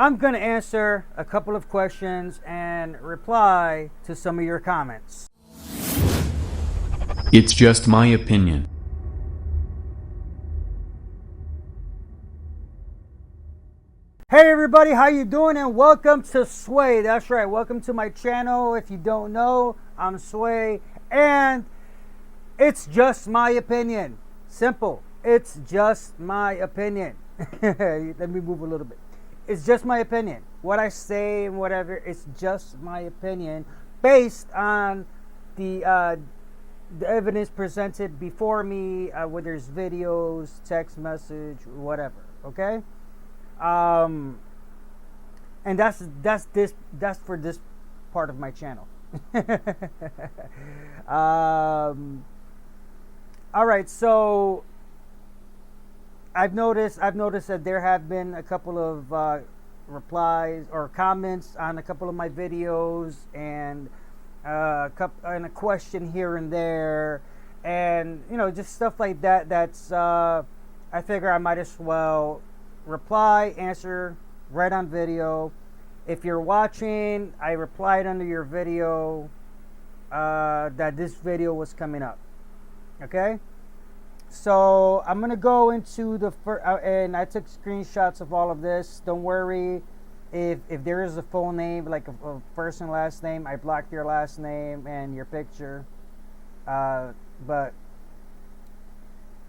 I'm going to answer a couple of questions and reply to some of your comments. It's just my opinion. Hey everybody, how you doing? And welcome to Sway. That's right, welcome to my channel. If you don't know, I'm Sway, and it's just my opinion. Simple. It's just my opinion. Let me move a little bit. It's just my opinion. What I say and whatever, it's just my opinion based on the evidence presented before me, whether it's videos, text message, whatever. Okay. And that's for this part of my channel. All right, so I've noticed that there have been a couple of replies or comments on a couple of my videos, and a question here and there, and just stuff like that. That's I figure I might as well reply, answer right on video. If you're watching, I replied under your video that this video was coming up. Okay, so I'm gonna go into the first, and I took screenshots of all of this. Don't worry, if there is a full name, like a first and last name, I blocked your last name and your picture.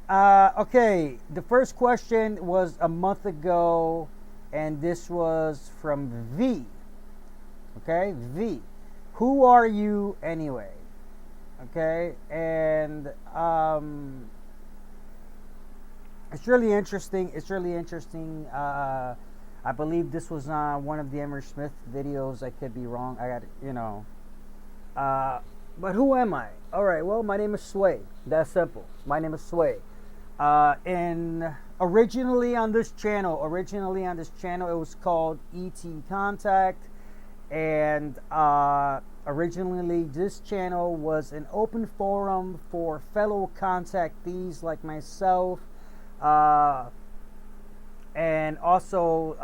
Okay, the first question was a month ago, and this was from V. Okay, V. Who are you anyway? Okay, and it's really interesting. I believe this was on one of the Emmer Smith videos. I could be wrong. But who am I? All right, well, my name is Sway. That's simple. My name is Sway. And originally on this channel, it was called ET Contact, and originally this channel was an open forum for fellow contactees like myself, and also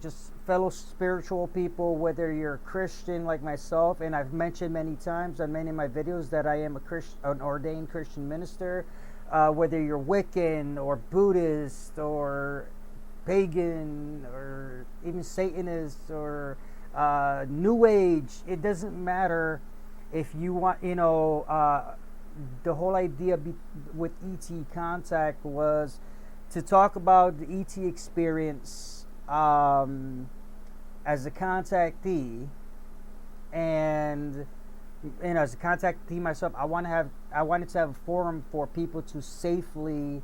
just fellow spiritual people, whether you're a Christian like myself, and I've mentioned many times on many of my videos that I am an ordained Christian minister. Whether you're Wiccan or Buddhist or pagan or even Satanist or New Age, it doesn't matter. If you want, the whole idea with ET Contact was to talk about the ET experience as a contactee, and as a contactee myself, I wanted to have a forum for people to safely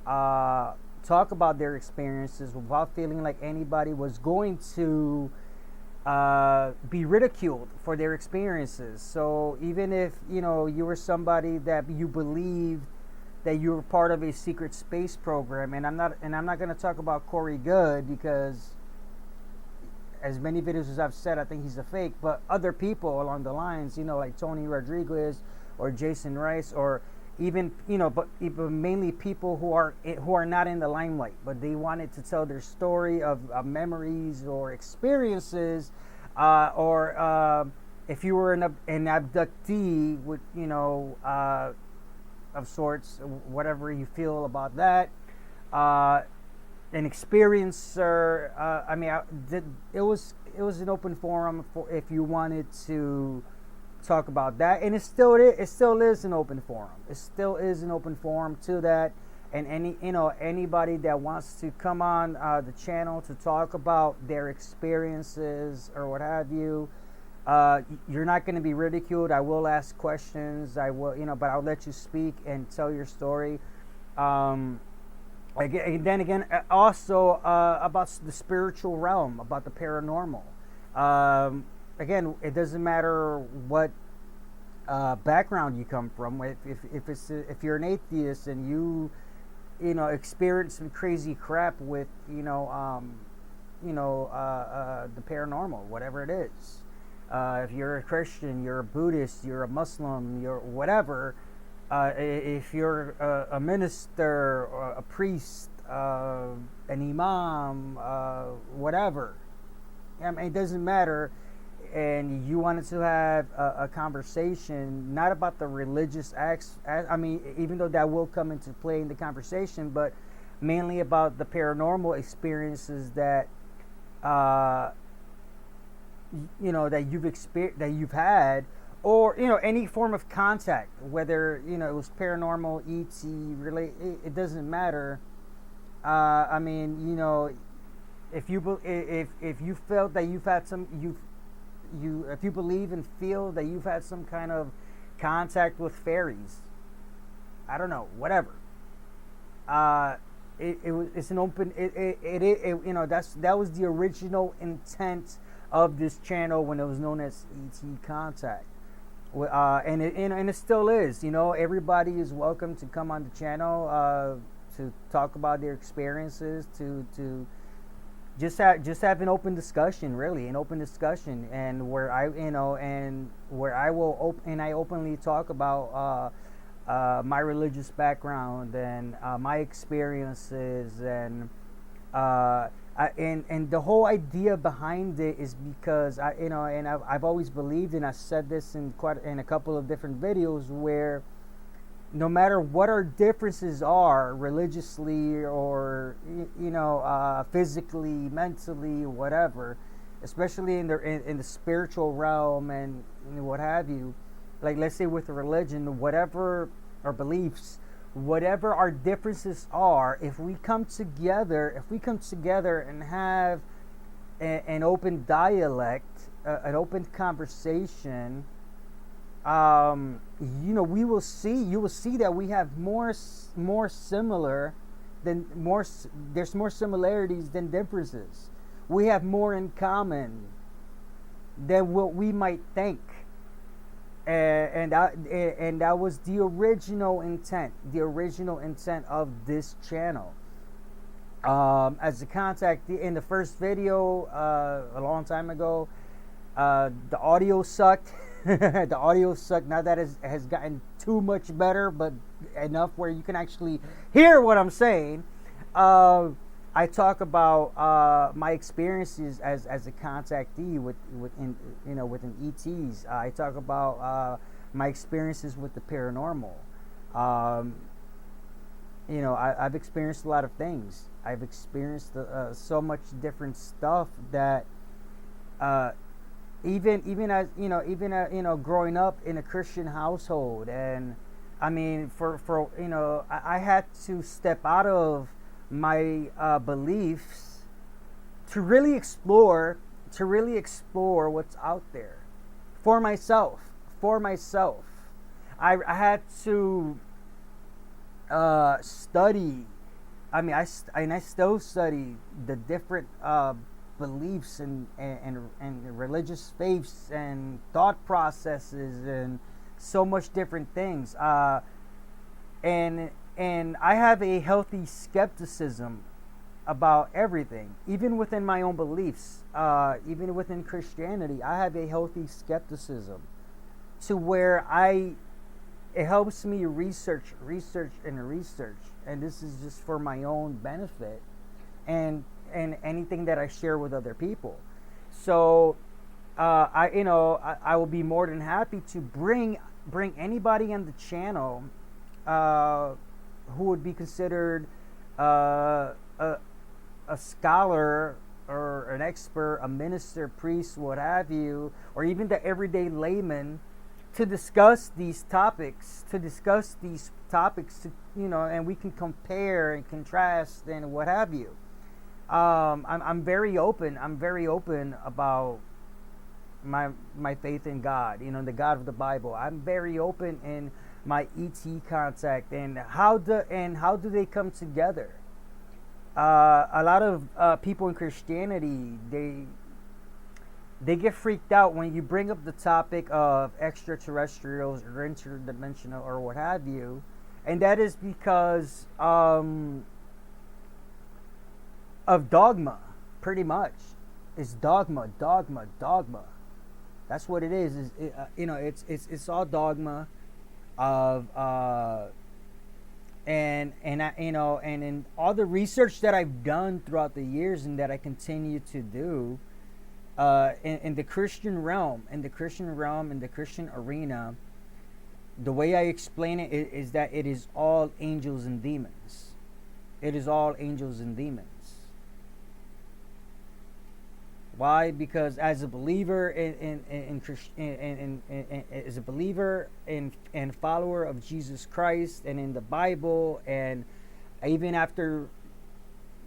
talk about their experiences without feeling like anybody was going to be ridiculed for their experiences. So even if you were somebody that you believed that you were part of a secret space program, and I'm not going to talk about Corey Good, because as many videos as I've said, I think he's a fake, but other people along the lines, like Tony Rodriguez or Jason Rice, or even, but mainly people who are not in the limelight, but they wanted to tell their story of memories or experiences, or if you were an abductee with, of sorts, whatever you feel about that, an experiencer. It was an open forum for if you wanted to talk about that, and it still is an open forum. It still is an open forum to that, and anybody that wants to come on the channel to talk about their experiences or what have you, you're not going to be ridiculed. I will ask questions. I will, but I'll let you speak and tell your story. And then again, also about the spiritual realm, about the paranormal. Again, it doesn't matter what background you come from. If you're an atheist and you experience some crazy crap with the paranormal, whatever it is. If you're a Christian, you're a Buddhist, you're a Muslim, you're whatever. If you're a minister or a priest, an imam, whatever. I mean, it doesn't matter. And you wanted to have a conversation, not about the religious acts. I mean, even though that will come into play in the conversation, but mainly about the paranormal experiences that, uh, that you've experienced, that you've had, or any form of contact, whether it was paranormal, ET, relate. It doesn't matter. I mean, if you felt that you've had some if you believe and feel that you've had some kind of contact with fairies, I don't know, whatever. Uh, it's an open. That was the original intent of this channel when it was known as ET Contact. And it still is. Everybody is welcome to come on the channel to talk about their experiences, to just have an open discussion, really, an open discussion, and where I openly talk about my religious background and my experiences, and the whole idea behind it is because I've always believed, and I said this in a couple of different videos, where no matter what our differences are, religiously or physically, mentally, whatever, especially in the spiritual realm and what have you, like let's say with religion, whatever our beliefs, whatever our differences are, if we come together and have an open dialect, an open conversation, you will see that we have there's more similarities than differences. We have more in common than what we might think. And that was the original intent of this channel. As a contact in the first video, a long time ago, the audio sucked. The audio sucked. Now that has gotten too much better, but enough where you can actually hear what I'm saying. I talk about my experiences as a contactee within ETs. I talk about my experiences with the paranormal. I've experienced a lot of things. I've experienced so much different stuff that even as growing up in a Christian household, and I mean for I had to step out of my beliefs to really explore what's out there for myself. I had to study. I mean, I still study the different beliefs and religious faiths and thought processes and so much different things. And I have a healthy skepticism about everything, even within my own beliefs, even within Christianity. I have a healthy skepticism to where it helps me research, and this is just for my own benefit, and anything that I share with other people. So I will be more than happy to bring anybody on the channel who would be considered a scholar or an expert, a minister, priest, what have you, or even the everyday layman, to discuss these topics, and we can compare and contrast and what have you. I'm very open about my faith in God, the God of the Bible. I'm very open in my ET contact, and how do they come together? A lot of people in Christianity, they get freaked out when you bring up the topic of extraterrestrials or interdimensional or what have you, and that is because of dogma. Pretty much, it's dogma. That's what it is. It's all dogma of And I, and in all the research that I've done throughout the years and that I continue to do, in the Christian realm, in the Christian arena, the way I explain it is that it is all angels and demons. It is all angels and demons. Why? Because as a believer as a believer and follower of Jesus Christ and in the Bible, and even after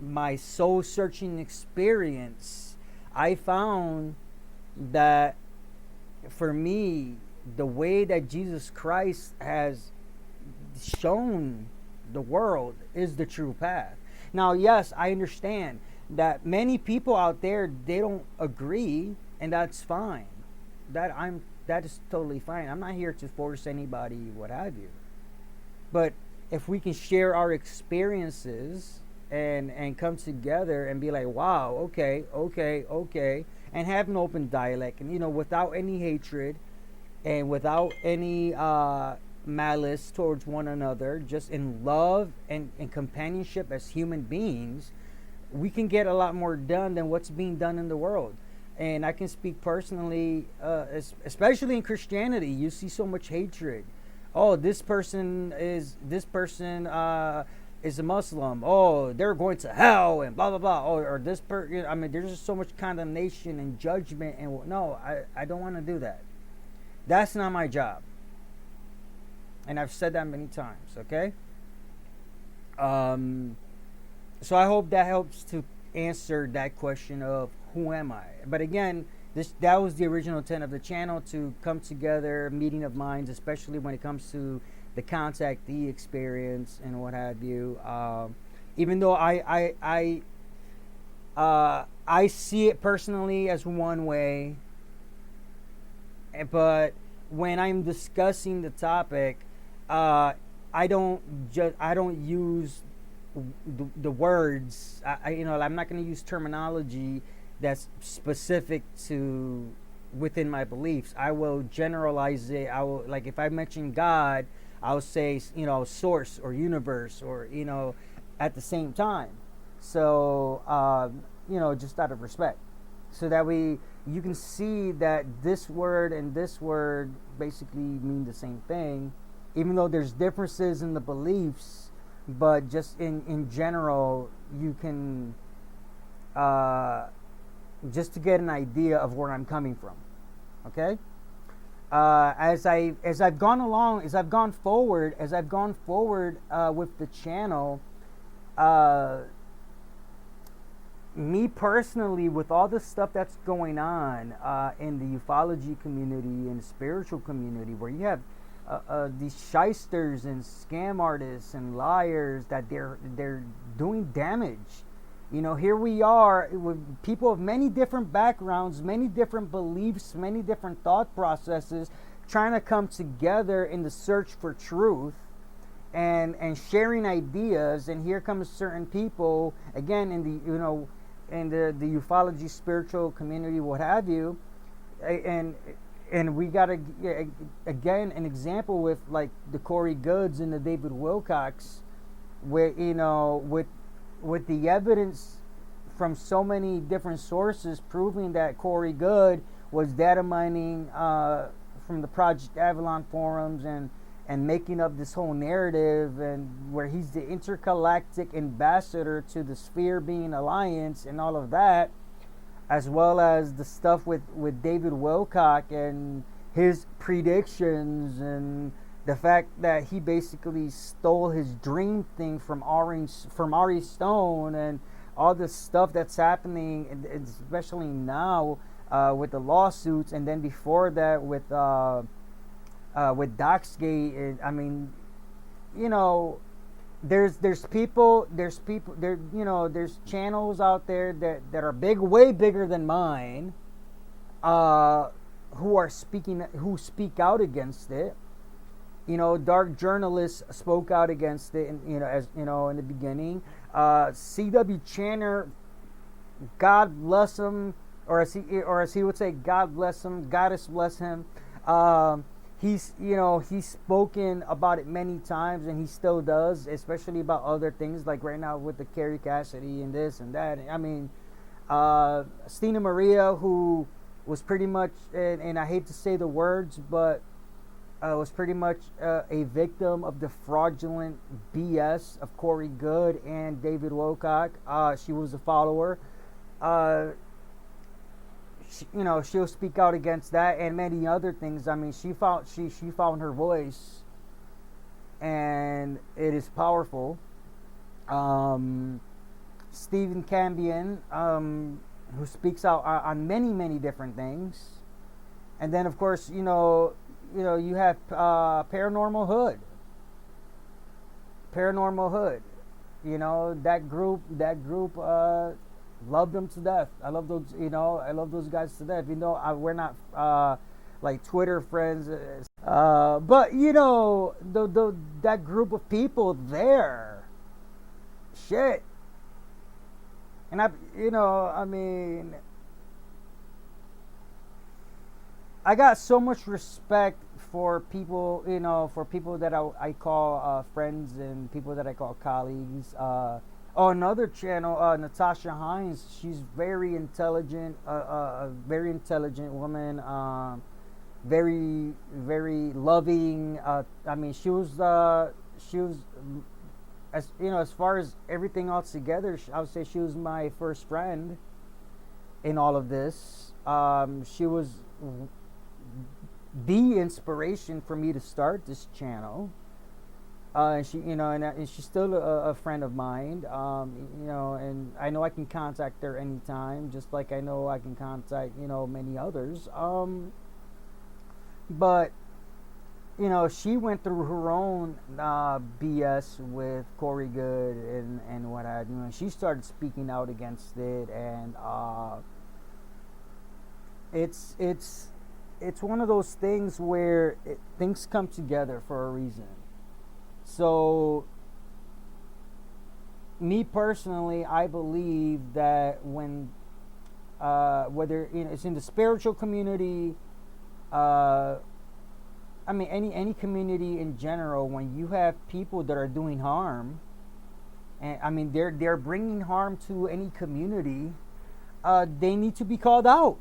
my soul searching experience, I found that for me, the way that Jesus Christ has shown the world is the true path. Now, yes, I understand that many people out there, they don't agree, and that's fine. That is totally fine. I'm not here to force anybody, what have you. But if we can share our experiences and come together and be like, wow, okay, and have an open dialect, and without any hatred and without any malice towards one another, just in love and companionship as human beings, we can get a lot more done than what's being done in the world. And I can speak personally, especially in Christianity, you see so much hatred. Oh, this person is a Muslim. Oh, they're going to hell and blah blah blah. Oh, or this person. I mean, there's just so much condemnation and judgment. And no, I don't want to do that. That's not my job. And I've said that many times. Okay. So I hope that helps to answer that question of who am I. But again, that was the original intent of the channel, to come together, meeting of minds, especially when it comes to the contactee experience and what have you. Even though I see it personally as one way, but when I'm discussing the topic, I don't use the words. I'm not going to use terminology that's specific to within my beliefs. I will generalize it. I will, like, if I mention God, I'll say source or universe, or at the same time. So just out of respect, so that you can see that this word and this word basically mean the same thing, even though there's differences in the beliefs. But just in general, you can just to get an idea of where I'm coming from. Okay. As I've gone forward with the channel, me personally, with all the stuff that's going on in the ufology community and the spiritual community, where you have these shysters and scam artists and liars that they're doing damage. Here we are with people of many different backgrounds, many different beliefs, many different thought processes, trying to come together in the search for truth and sharing ideas. And here comes certain people, again, in the ufology spiritual community, what have you, and we got again an example with like the Corey Goods and the David Wilcox, where with the evidence from so many different sources proving that Corey Good was data mining from the Project Avalon forums and making up this whole narrative, and where he's the intergalactic ambassador to the Sphere Being Alliance and all of that, as well as the stuff with David Wilcock and his predictions, and the fact that he basically stole his dream thing from Ari Stone, and all this stuff that's happening, especially now with the lawsuits, and then before that with Doxgate. I mean, there's people there, there's channels out there that are way bigger than mine, who speak out against it. Dark journalists spoke out against it, and in the beginning, C.W. Channer, God bless him, or as he would say, God bless him, Goddess bless him. he's spoken about it many times, and he still does, especially about other things like right now with the Carrie Cassidy and this and that. I mean, Stina Maria, who was pretty much, and I hate to say the words, but was pretty much a victim of the fraudulent BS of Corey Good and David Wocock. She was a follower. She'll speak out against that and many other things. I mean, she found her voice, and it is powerful. Stephen Cambion, who speaks out on many different things, and then of course you have Paranormal Hood. That group love them to death. I love those guys to death. We're not like Twitter friends, but that group of people there, shit. And I got so much respect for people, that I call friends and people that I call colleagues. Another channel, Natasha Hines. She's very intelligent, a very intelligent woman. Very, very loving. She was as far as everything else together, I would say she was my first friend in all of this. She was the inspiration for me to start this channel. And she's still a friend of mine. And I know I can contact her anytime, just like I know I can contact many others. But she went through her own BS with Corey Good and what have you. And she started speaking out against it, and it's one of those things where things come together for a reason. So, me personally, I believe that when, whether it's in the spiritual community, any community in general, when you have people that are doing harm, and they're bringing harm to any community, they need to be called out.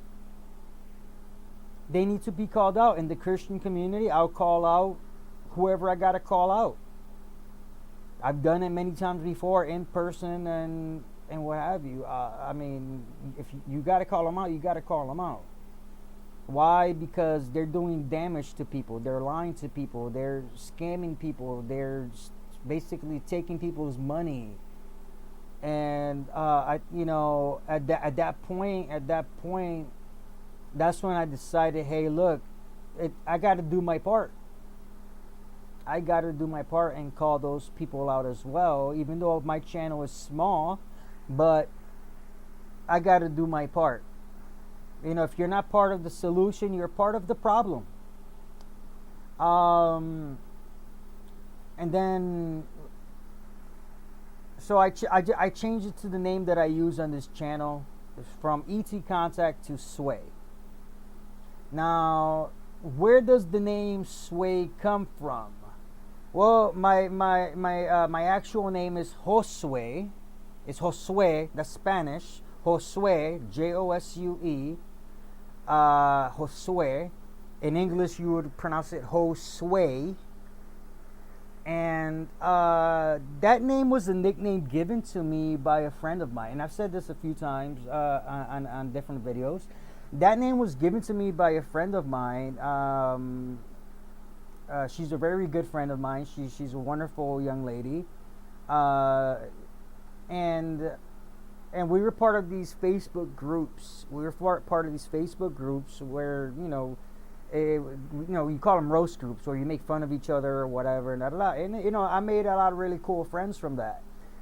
They need to be called out. In the Christian community, I'll call out whoever I gotta call out. I've done it many times before, in person and what have you. If you gotta call them out, you gotta call them out. Why? Because they're doing damage to people. They're lying to people. They're scamming people. They're basically taking people's money. And at that point, that's when I decided, hey, look, I got to do my part. I got to do my part and call those people out as well, even though my channel is small, but I got to do my part. If you're not part of the solution, you're part of the problem. And then, so I changed it to the name that I use on this channel, from ET Contact to Sway. Now, where does the name Sway come from? Well, my actual name is Josue. It's Josue. That's Spanish. Josue, Josue. Josue. In English, you would pronounce it Josue. And that name was a nickname given to me by a friend of mine. And I've said this a few times on different videos. That name was given to me by a friend of mine. She's a very good friend of mine. She's a wonderful young lady. And we were part of these Facebook groups. We were part of these Facebook groups where, you call them roast groups, where you make fun of each other or whatever. And I made a lot of really cool friends from that.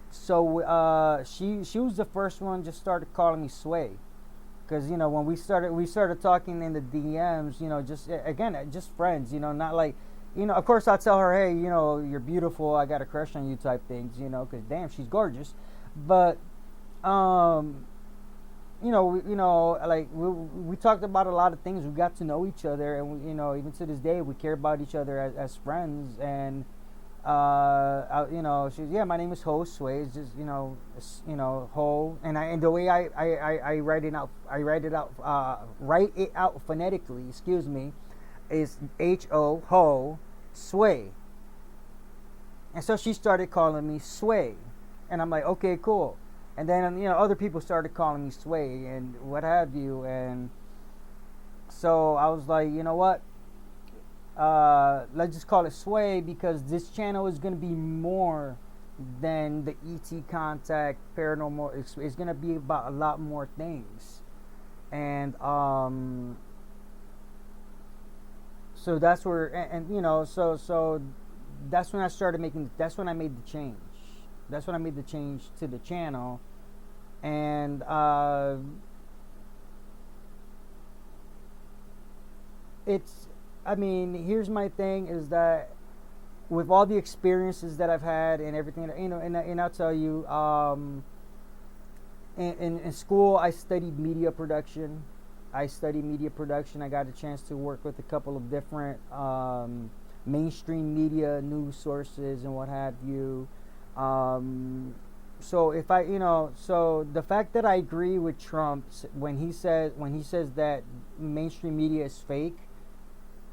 So she was the first one just started calling me Sway. Because, when we started talking in the DMs, just friends, not like, of course I'll tell her, hey, you're beautiful, I got a crush on you type things, because damn, she's gorgeous. But, like we talked about a lot of things. We got to know each other, and even to this day, we care about each other as friends. And she's, yeah, my name is Ho Sway. It's just Ho, and the way I write it out phonetically. Excuse me, is Ho Sway. And so she started calling me Sway, and I'm like, okay, cool. And then other people started calling me Sway and what have you, and so I was like, you know what? Let's just call it Sway, because this channel is going to be more than the ET contact paranormal. It's going to be about a lot more things, and so that's where, so that's when I started making. That's when I made the change. That's when I made the change to the channel, and it's. I mean, here's my thing: is that with all the experiences that I've had and everything, and I'll tell you, in school I studied media production. I got a chance to work with a couple of different mainstream media news sources and what have you. So if so the fact that I agree with Trump when he says that mainstream media is fake,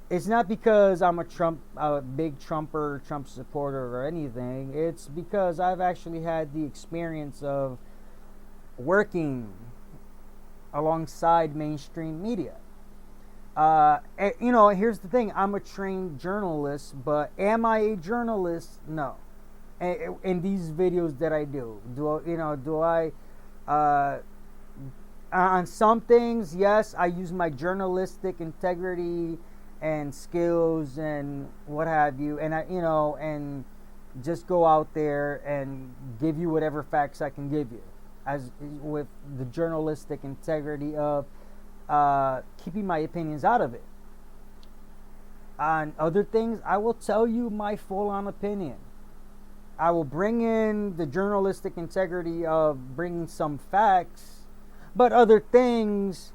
it's not because I'm a big Trump supporter or anything. It's because I've actually had the experience of working alongside mainstream media. Here's the thing: I'm a trained journalist, but am I a journalist? No. In these videos that I do I on some things, yes, I use my journalistic integrity and skills and what have you, and and just go out there and give you whatever facts I can give you, as with the journalistic integrity of keeping my opinions out of it. On other things, I will tell you my full-on opinion. I will bring in the journalistic integrity of bringing some facts, but other things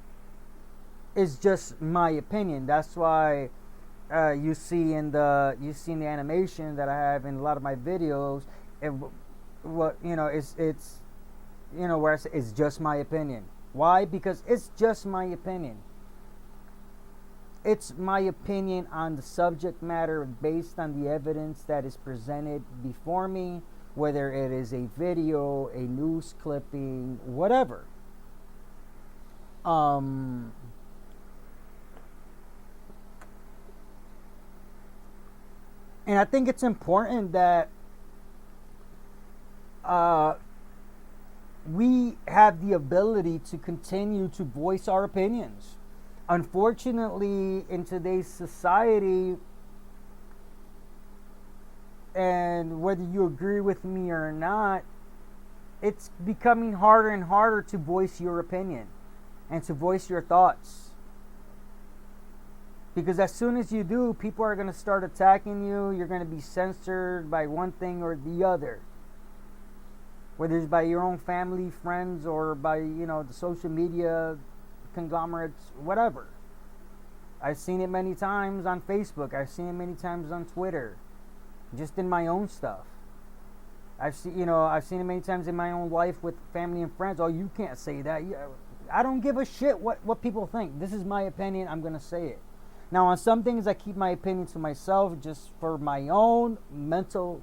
is just my opinion. That's why you see in the animation that I have in a lot of my videos, it's where I say it's just my opinion. Why? Because it's just my opinion. It's my opinion on the subject matter based on the evidence that is presented before me, whether it is a video, a news clipping, whatever. And I think it's important that we have the ability to continue to voice our opinions. Unfortunately, in today's society, and whether you agree with me or not, it's becoming harder and harder to voice your opinion and to voice your thoughts. Because as soon as you do, people are going to start attacking you. You're going to be censored by one thing or the other. Whether it's by your own family, friends, or by, the social media conglomerates, whatever. I've seen it many times on Facebook. I've seen it many times on Twitter. Just in my own stuff. I've seen it many times in my own life with family and friends. Oh, you can't say that. I don't give a shit what people think. This is my opinion. I'm going to say it. Now, on some things, I keep my opinion to myself just for my own mental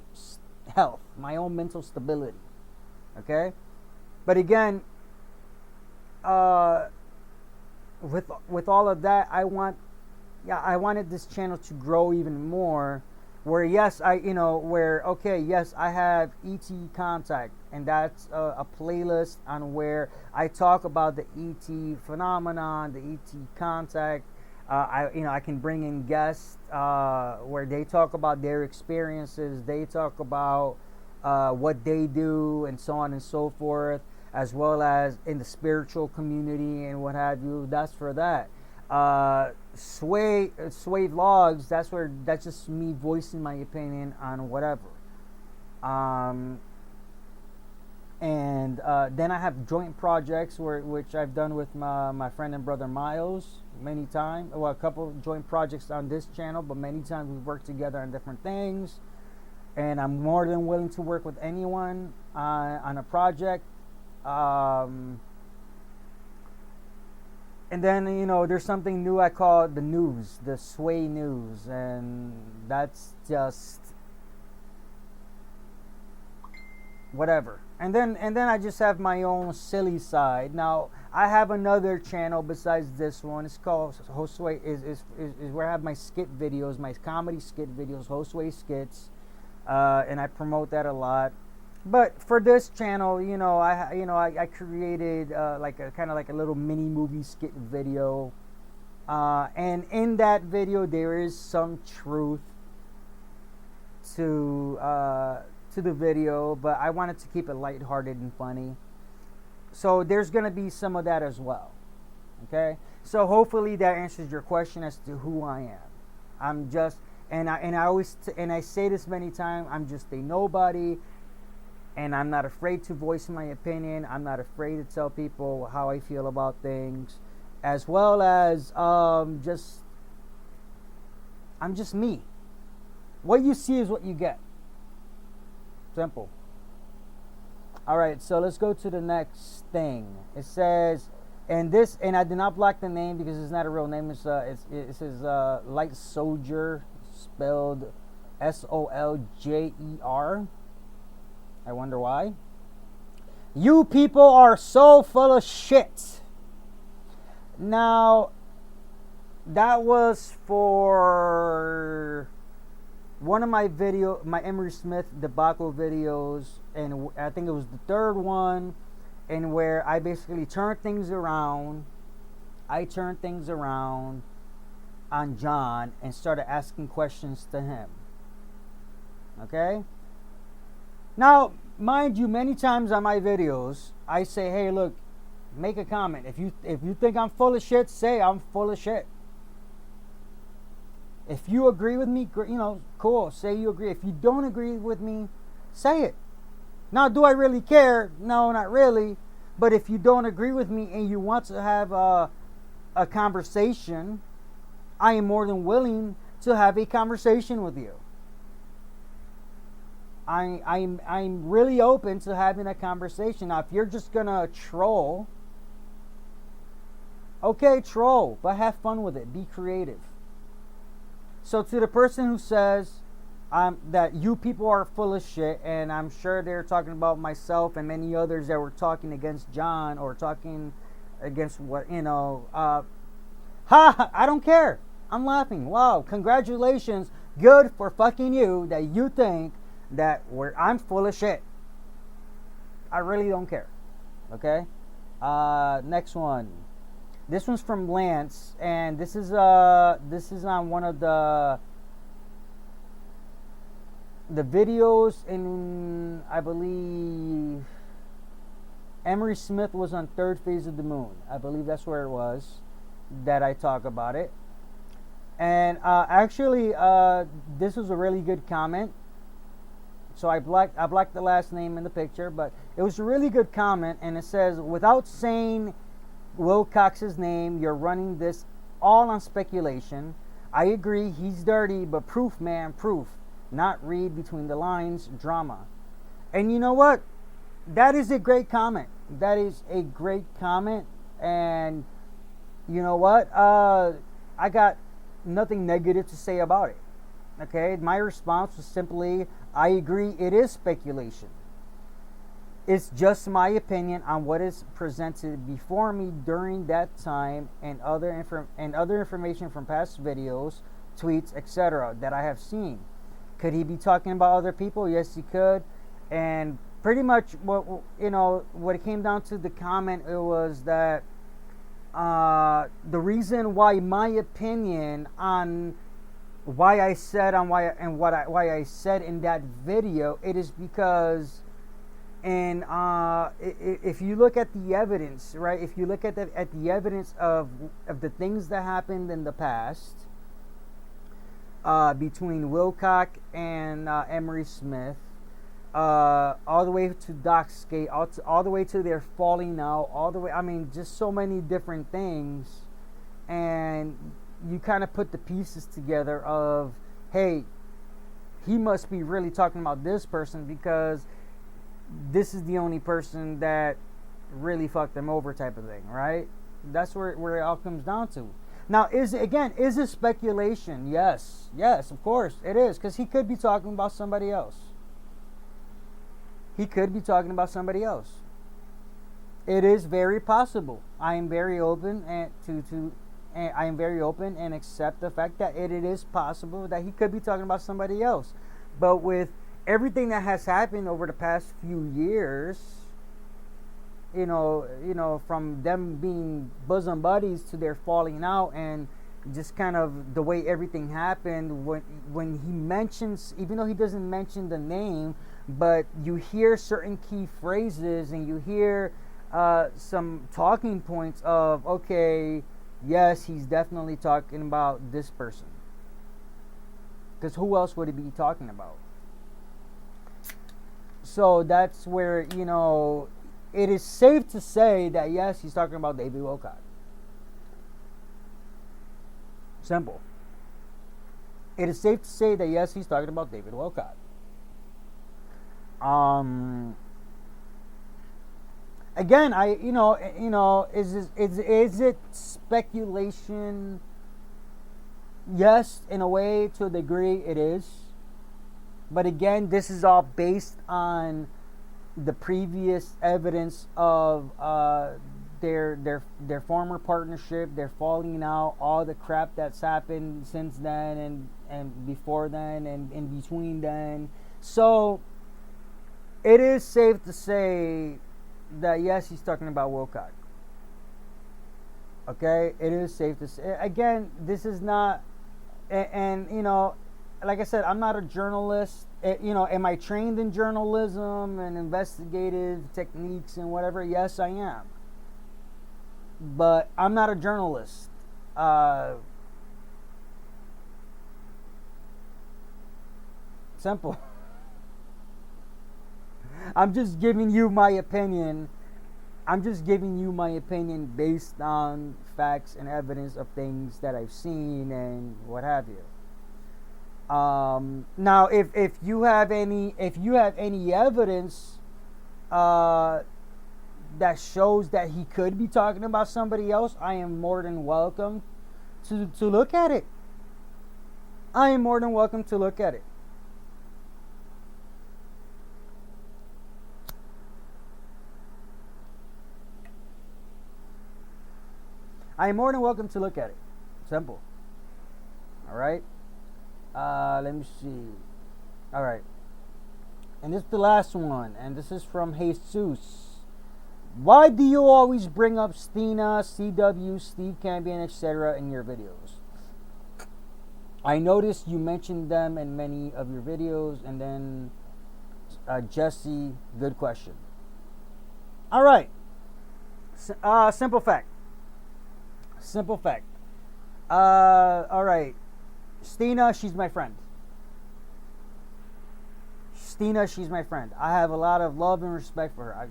health, my own mental stability. Okay? But again, with all of that, I wanted this channel to grow even more. Where yes, I have ET Contact, and that's a playlist on where I talk about the ET phenomenon, the ET Contact. I can bring in guests where they talk about their experiences. They talk about what they do, and so on and so forth, as well as in the spiritual community and what have you. That's for that. Sway vlogs. That's just me voicing my opinion on whatever. And then I have joint projects which I've done with my friend and brother Miles many times. Well, a couple of joint projects on this channel, but many times we've worked together on different things. And I'm more than willing to work with anyone on a project. And then, there's something new I call the news, the Sway news. And that's just whatever. And then I just have my own silly side. Now, I have another channel besides this one. It's called Josue, is where I have my skit videos, my comedy skit videos, Josue skits. And I promote that a lot. But for this channel, I created like a kind of like a little mini movie skit video, and in that video there is some truth to the video, but I wanted to keep it lighthearted and funny. So there's gonna be some of that as well. Okay, so hopefully that answers your question as to who I am. I'm just, and I always and I say this many times, I'm just a nobody. And I'm not afraid to voice my opinion. I'm not afraid to tell people how I feel about things, as well as I'm just me. What you see is what you get. Simple. All right, so let's go to the next thing. It says, and I did not block the name because it's not a real name. It says Light Soldier, spelled Soljer. I wonder why. You people are so full of shit. Now, that was for one of my Emery Smith debacle videos, and I think it was the third one, and where I basically turned things around. I turned things around on John and started asking questions to him. Okay? Now, mind you, many times on my videos, I say, hey, look, make a comment. If you think I'm full of shit, say I'm full of shit. If you agree with me, cool, say you agree. If you don't agree with me, say it. Now, do I really care? No, not really. But if you don't agree with me and you want to have a conversation, I am more than willing to have a conversation with you. I'm really open to having a conversation. Now, if you're just gonna troll, okay, troll, but have fun with it. Be creative. So to the person who says that you people are full of shit, and I'm sure they're talking about myself and many others that were talking against John or talking against I don't care. I'm laughing. Wow, congratulations. Good for fucking you that you think that I'm full of shit. I really don't care. Okay? Next one. This one's from Lance, and this is on one of the videos in, I believe, Emery Smith was on Third Phase of the Moon. I believe that's where it was that I talk about it. And actually, this was a really good comment. So I blocked the last name in the picture, but it was a really good comment, and it says, without saying Will Cox's name, you're running this all on speculation. I agree, he's dirty, but proof, man, proof. Not read between the lines, drama. And you know what? That is a great comment. That is a great comment, and you know what? I got nothing negative to say about it. Okay, my response was simply, I agree, it is speculation. It's just my opinion on what is presented before me during that time, and other information from past videos, tweets, etc. that I have seen. Could he be talking about other people? Yes, he could. And pretty much what it came down to the comment, it was that the reason why my opinion on why I said why I said in that video, it is because, and if you look at the evidence, right? If you look at the evidence of the things that happened in the past between Wilcock and Emery Smith, all the way to dock skate, all the way to their falling out, all the way. I mean, just so many different things, and you kind of put the pieces together of, hey, he must be really talking about this person because this is the only person that really fucked them over, type of thing, right? That's where it all comes down to. Now, is it speculation? Yes, of course it is, because he could be talking about somebody else. He could be talking about somebody else. It is very possible. I am very open and accept the fact that it is possible that he could be talking about somebody else. But with everything that has happened over the past few years, you know, from them being bosom buddies to their falling out, and just kind of the way everything happened, when he mentions, even though he doesn't mention the name, but you hear certain key phrases and you hear some talking points of, okay, yes, he's definitely talking about this person. Because who else would he be talking about? So that's where, you know, it is safe to say that, yes, he's talking about David Wilcott. Simple. It is safe to say that, yes, he's talking about David Wilcott. Again, is it speculation? Yes, in a way, to a degree, it is. But again, this is all based on the previous evidence of their former partnership, their falling out, all the crap that's happened since then and before then and in between then. So it is safe to say that, yes, he's talking about Wilcott. Okay, it is safe to say. Again, this is not, and you know, like I said, I'm not a journalist. You know, am I trained in journalism and investigative techniques and whatever? Yes, I am. But I'm not a journalist. Simple. I'm just giving you my opinion. I'm just giving you my opinion based on facts and evidence of things that I've seen and what have you. Now, if you have any evidence that shows that he could be talking about somebody else, I am more than welcome to look at it. I am more than welcome to look at it. I am more than welcome to look at it. Simple. All right. Let me see. All right. And this is the last one. And this is from Jesus. Why do you always bring up Stina, CW, Steve Cambian, etc. in your videos? I noticed you mentioned them in many of your videos. And then Jesse, good question. All right. Simple fact. All right. Stina, she's my friend. I have a lot of love and respect for her.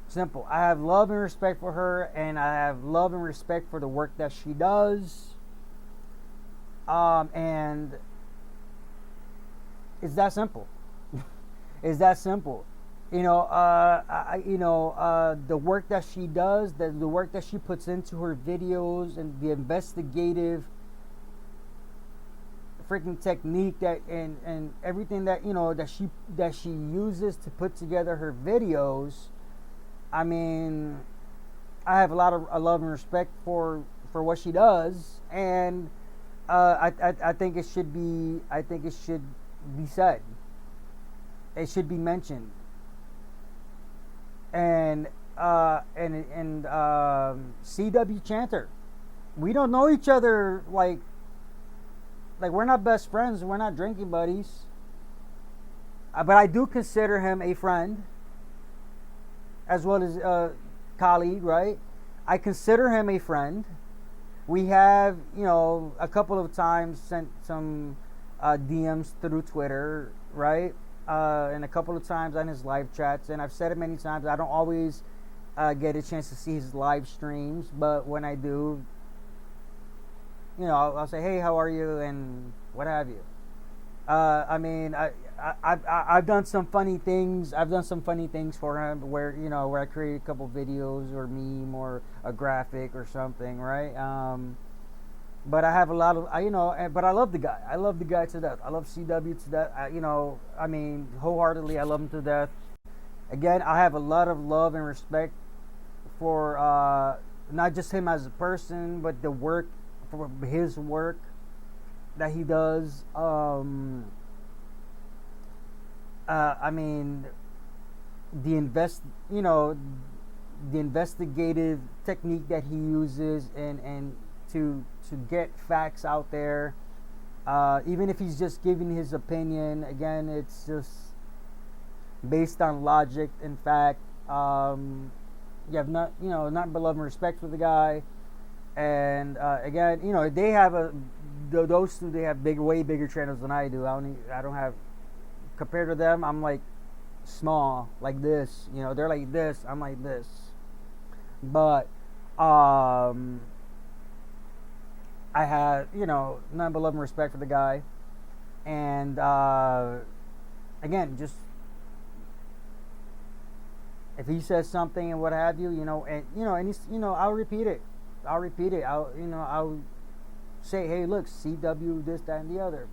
Simple. I have love and respect for her, and I have love and respect for the work that she does. And it's that simple. It's that simple. The work that she does, the work that she puts into her videos, and the investigative freaking technique and everything that she uses to put together her videos. I mean, I have a lot of love and respect for what she does, and I think it should be said. It should be mentioned. And CW Chanter, we don't know each other like we're not best friends, we're not drinking buddies, but I do consider him a friend as well as a colleague, right? I consider him a friend. We have, a couple of times sent some DMs through Twitter, right? and a couple of times on his live chats, and I've said it many times. I don't always get a chance to see his live streams, but when I do, I'll say, "Hey, how are you?" and what have you. I mean, I've done some funny things. I've done some funny things for him, where I create a couple videos or meme or a graphic or something, right? But I have a lot of, but I love the guy. I love the guy to death. I love CW to death. I mean, wholeheartedly, I love him to death. Again, I have a lot of love and respect for not just him as a person, but the work, for his work that he does. I mean, the the investigative technique that he uses, and to get facts out there, even if he's just giving his opinion. Again, it's just based on logic and fact. You have not but love and respect for the guy. And again, they have those two. They have way bigger channels than I do. I don't have, compared to them. I'm like small, like this. They're like this. I'm like this. But I have none but love and respect for the guy. And again, just if he says something and what have you, and he's, I'll repeat it. I'll say, hey, look, CW, this, that, and the other.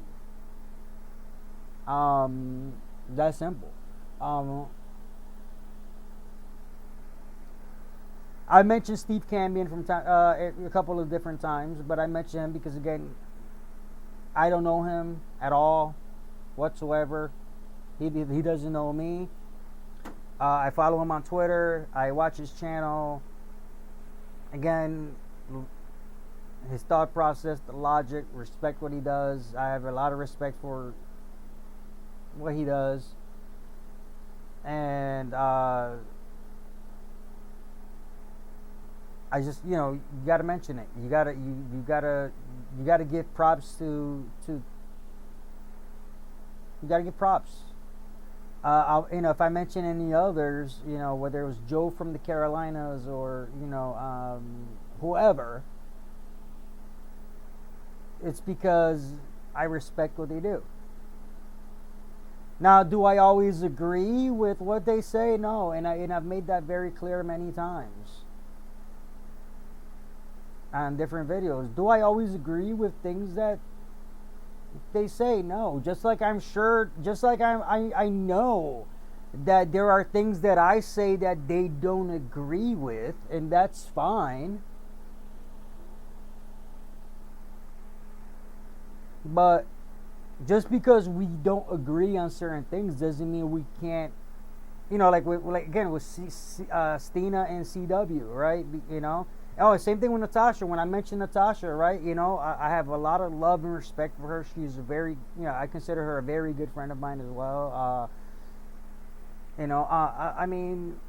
That's simple. I mentioned Steve Cambion from time, a couple of different times, but I mentioned him because, again, I don't know him at all, whatsoever. He doesn't know me. I follow him on Twitter. I watch his channel. Again, his thought process, the logic, respect what he does. I have a lot of respect for what he does. And I just, you got to mention it. You got to give props to you got to give props. If I mention any others, whether it was Joe from the Carolinas or whoever, it's because I respect what they do. Now, do I always agree with what they say? No, and I've made that very clear many times on different videos. Do I always agree with things that they say? No. Just like I know that there are things that I say that they don't agree with, and that's fine. But just because we don't agree on certain things doesn't mean we can't, like again with Stina and CW, right? Oh, same thing with Natasha. When I mentioned Natasha, right? I have a lot of love and respect for her. She's I consider her a very good friend of mine as well. I mean,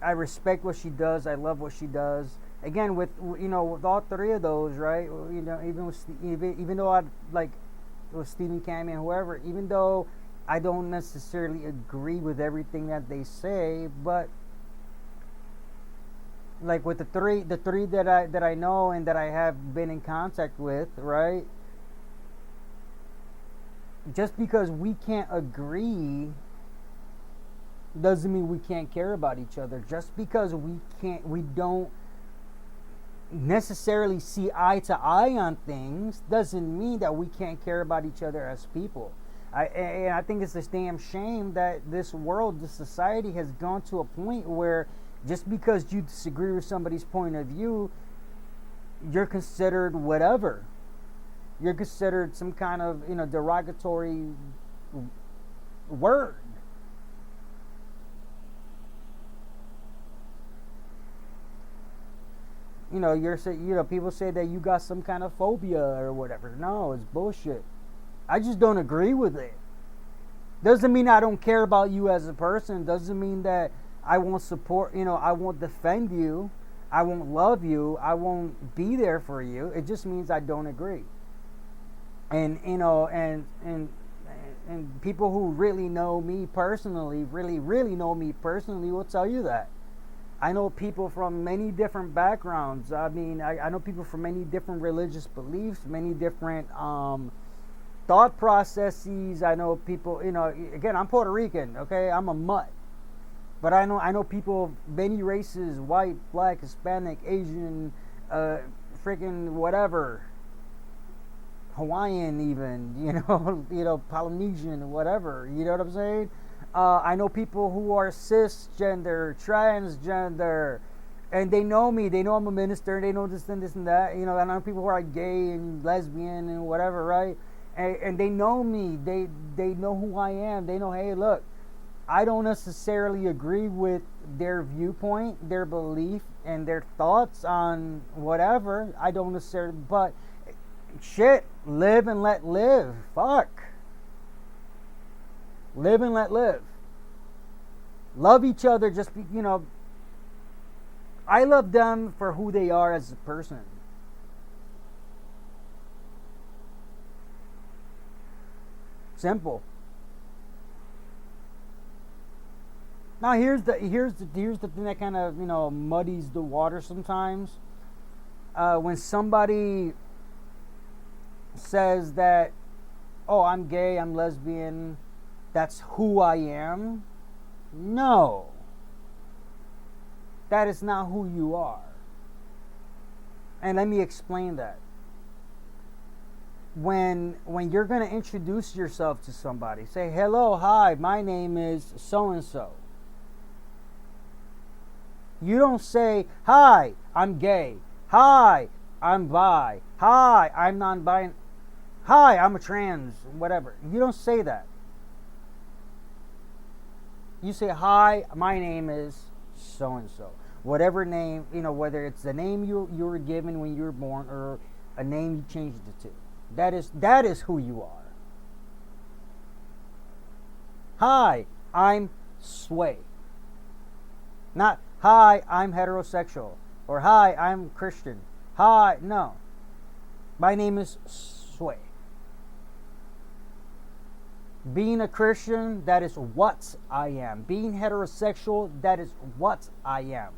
I respect what she does. I love what she does. Again, with all three of those, right? Even though I like with Stephen Cammy and whoever, even though I don't necessarily agree with everything that they say, but like with the three that I know and that I have been in contact with, right? Just because we can't agree doesn't mean we can't care about each other. Just because we don't necessarily see eye to eye on things doesn't mean that we can't care about each other as people. I think it's a damn shame that this society has gone to a point where just because you disagree with somebody's point of view, you're considered whatever. You're considered some kind of derogatory word. People say that you got some kind of phobia or whatever. No, it's bullshit. I just don't agree with it. Doesn't mean I don't care about you as a person. Doesn't mean that I won't support, I won't defend you. I won't love you. I won't be there for you. It just means I don't agree. And And people who really know me personally, really know me personally, will tell you that. I know people from many different backgrounds. I mean, I know people from many different religious beliefs, many different thought processes. I know people, again, I'm Puerto Rican, okay? I'm a mutt. But I know people of many races, white, black, Hispanic, Asian, freaking whatever. Hawaiian even, Polynesian, whatever. You know what I'm saying? I know people who are cisgender, transgender, and they know me. They know I'm a minister. They know this and this and that. I know people who are gay and lesbian and whatever, right? And they know me. They know who I am. They know, hey, look, I don't necessarily agree with their viewpoint, their belief, and their thoughts on whatever. I don't necessarily, but shit, live and let live. Fuck. Live and let live. Love each other. I love them for who they are as a person. Simple. Now here's the thing that kind of muddies the water sometimes. When somebody says that, oh, I'm gay, I'm lesbian, that's who I am. No. That is not who you are. And let me explain that. When you're going to introduce yourself to somebody, say, hello, hi, my name is so-and-so. You don't say, hi, I'm gay. Hi, I'm bi. Hi, I'm non-bi. Hi, I'm a trans, whatever. You don't say that. You say, hi, my name is so-and-so. Whatever name, whether it's the name you were given when you were born or a name you changed it to. That is who you are. Hi, I'm Sway. Not, hi, I'm heterosexual. Or, hi, I'm Christian. Hi, no. My name is Sway. Being a Christian, that is what I am. Being heterosexual, that is what I am.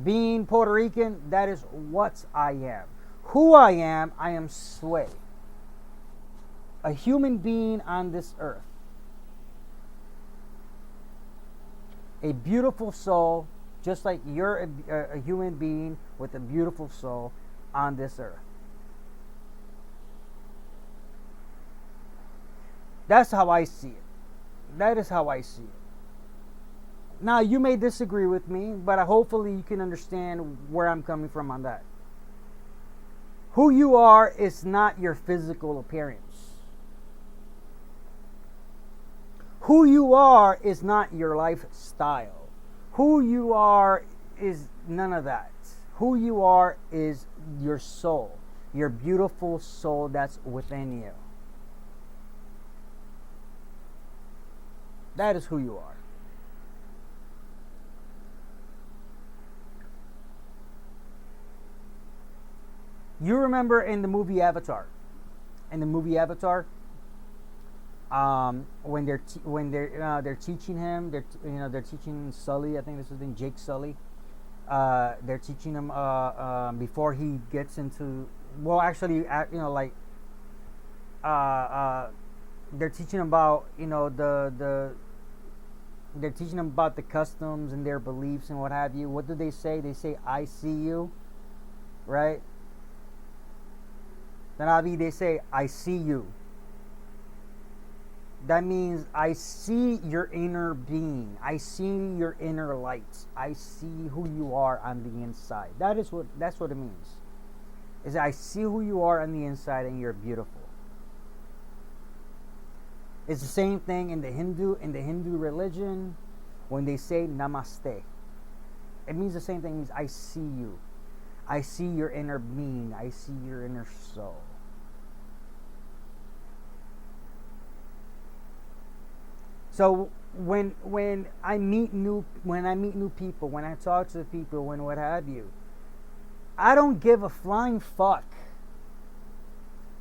Being Puerto Rican, that is what I am. Who I am Sway. A human being on this earth. A beautiful soul, just like you're a human being with a beautiful soul on this earth. That's how I see it. That is how I see it. Now, you may disagree with me, but hopefully you can understand where I'm coming from on that. Who you are is not your physical appearance. Who you are is not your lifestyle. Who you are is none of that. Who you are is your soul, your beautiful soul that's within you. That is who you are. You remember in the movie Avatar? When they're teaching him, they're teaching Sully. I think this is his name, Jake Sully. They're teaching him before he gets into. Well, actually, they're teaching him about they're teaching them about the customs and their beliefs and what have you. What do they say? They say, I see you, right? Then Abi, they say, I see you. That means I see your inner being. I see your inner light. I see who you are on the inside. That's what it means. Is I see who you are on the inside and you're beautiful. It's the same thing in the Hindu religion when they say namaste. It means the same thing. It means I see you. I see your inner being. I see your inner soul. So when I meet new people, when I talk to people, what have you, I don't give a flying fuck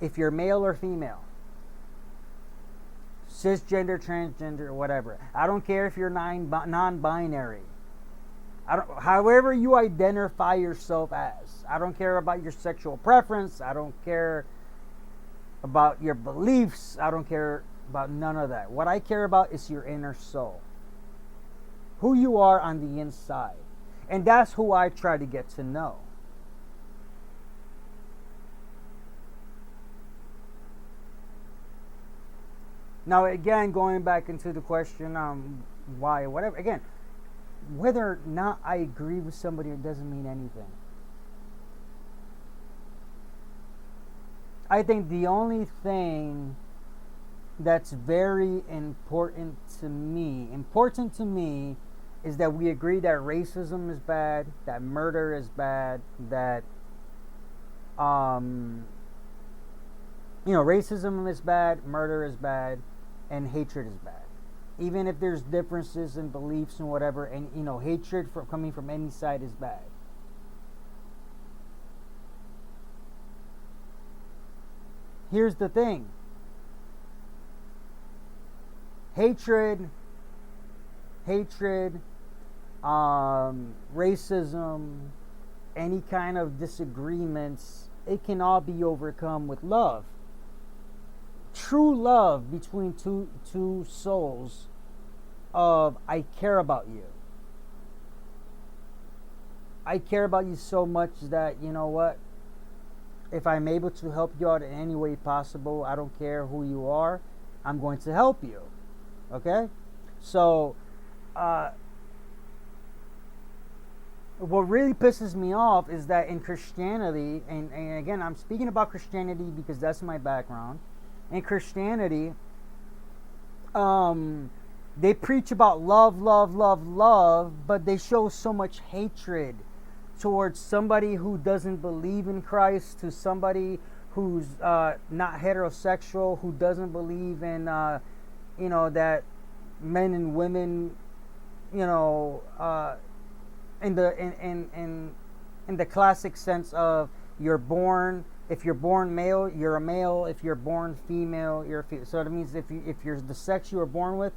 if you're male or female, cisgender, transgender, whatever. I don't care if you're non-binary. However you identify yourself as. I don't care about your sexual preference. I don't care about your beliefs. I don't care about none of that. What I care about is your inner soul. Who you are on the inside. And that's who I try to get to know. Now, again, going back into the question, why, whatever. Again, whether or not I agree with somebody, it doesn't mean anything. I think the only thing that's very important to me, is that we agree that racism is bad, that murder is bad, that racism is bad, murder is bad, and hatred is bad. Even if there's differences in beliefs and whatever, and hatred coming from any side is bad. Here's the thing. Hatred, racism, any kind of disagreements, it can all be overcome with love. True love between two souls of I care about you. I care about you so much that, you know what? If I'm able to help you out in any way possible, I don't care who you are, I'm going to help you. Okay? So, what really pisses me off is that in Christianity, and again, I'm speaking about Christianity because that's my background. In Christianity, they preach about love, but they show so much hatred towards somebody who doesn't believe in Christ, to somebody who's not heterosexual, who doesn't believe in, that men and women, in the classic sense of if you're born male, you're a male. If you're born female, you're a female. So that means if you're the sex you were born with,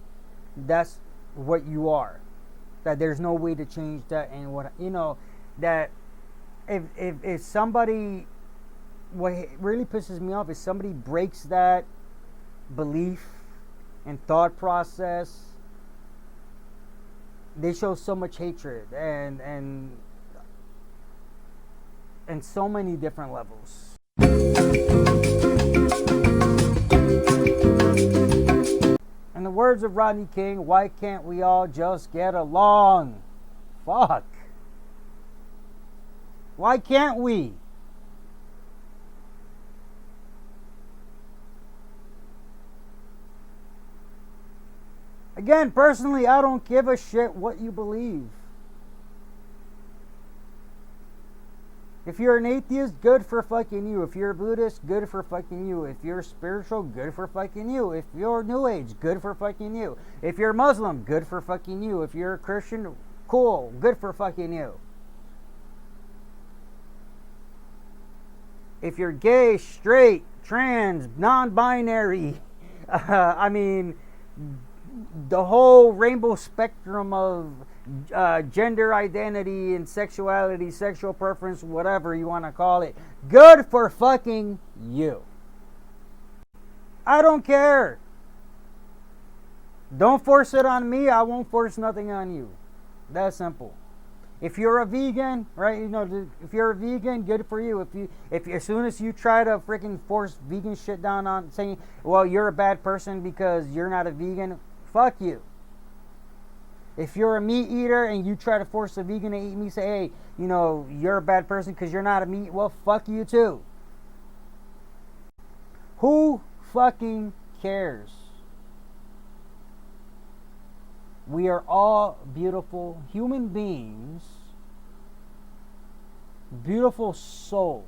that's what you are. That there's no way to change that. And that if somebody, what really pisses me off is somebody breaks that belief and thought process. They show so much hatred and so many different levels. In the words of Rodney King, why can't we all just get along? Fuck. Why can't we? Again, personally, I don't give a shit what you believe. If you're an atheist, good for fucking you. If you're a Buddhist, good for fucking you. If you're spiritual, good for fucking you. If you're New Age, good for fucking you. If you're Muslim, good for fucking you. If you're a Christian, cool, good for fucking you. If you're gay, straight, trans, non-binary, the whole rainbow spectrum of gender identity and sexuality, sexual preference, whatever you want to call it, good for fucking you. I don't care. Don't force it on me. I won't force nothing on you. That's simple. If you're a vegan, right? If you're a vegan, good for you. If as soon as you try to freaking force vegan shit down on saying, well, you're a bad person because you're not a vegan, fuck you. If you're a meat eater and you try to force a vegan to eat meat, say, hey, you're a bad person because you're not a meat, well, fuck you too. Who fucking cares? We are all beautiful human beings, beautiful souls,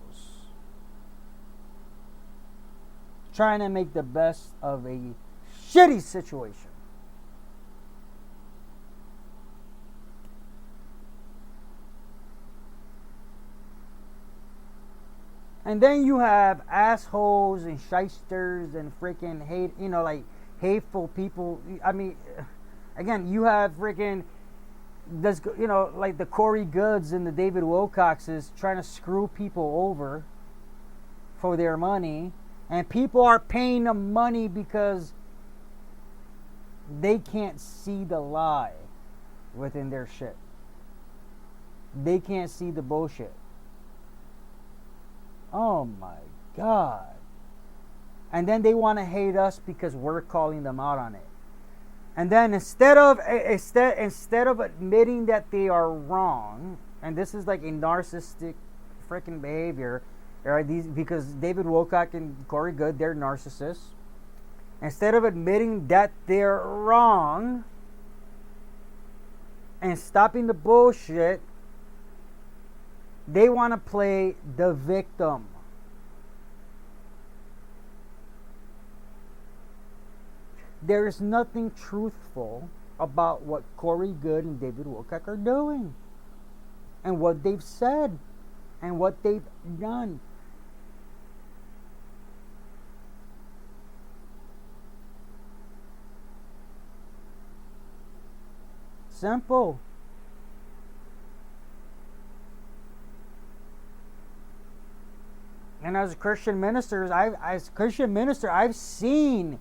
trying to make the best of a shitty situation. And then you have assholes and shysters and freaking hate, like hateful people. I mean, again, you have freaking this, like the Corey Goods and the David Wilcoxes trying to screw people over for their money, and people are paying them money because they can't see the lie within their shit. They can't see the bullshit. Oh my God. And then they want to hate us because we're calling them out on it. And then instead of admitting that they are wrong, and this is like a narcissistic freaking behavior, right? Because David Wilcock and Corey Good, they're narcissists. Instead of admitting that they're wrong and stopping the bullshit, they want to play the victim. There is nothing truthful about what Corey Good and David Wilcock are doing, and what they've said, and what they've done. Simple. And as a Christian minister, I've seen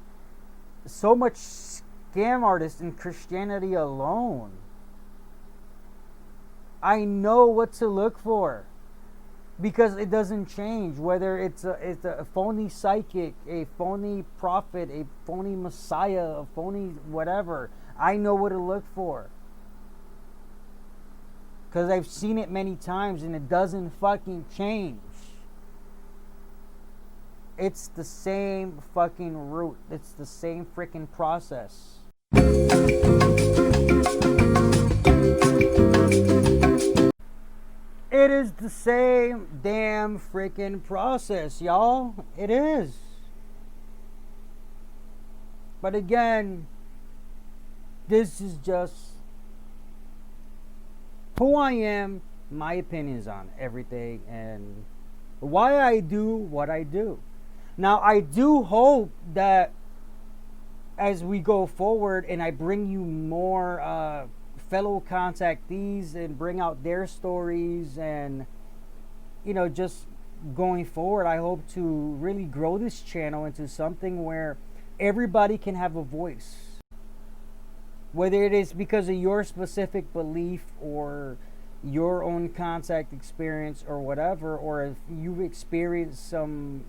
so much scam artists in Christianity alone. I know what to look for because it doesn't change. Whether it's a phony psychic, a phony prophet, a phony messiah, a phony whatever, I know what to look for because I've seen it many times and it doesn't fucking change. It's the same fucking root. It's the same freaking process. It is the same damn freaking process, y'all. It is. But again, this is just who I am, my opinions on everything, and why I do what I do. Now, I do hope that as we go forward and I bring you more fellow contactees and bring out their stories and, just going forward, I hope to really grow this channel into something where everybody can have a voice. Whether it is because of your specific belief or your own contact experience or whatever, or if you've experienced some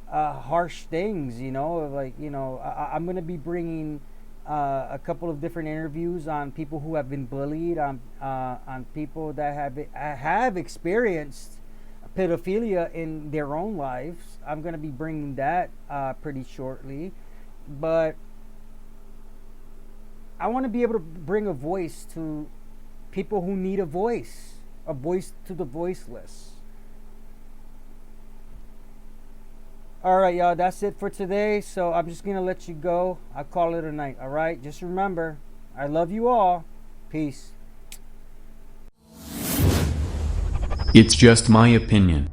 harsh things, I'm going to be bringing a couple of different interviews on people who have been bullied, on people that have experienced pedophilia in their own lives. I'm going to be bringing that pretty shortly, but I want to be able to bring a voice to people who need a voice to the voiceless. Alright, y'all, that's it for today. So I'm just going to let you go. I'll call it a night. Alright, just remember, I love you all. Peace. It's just my opinion.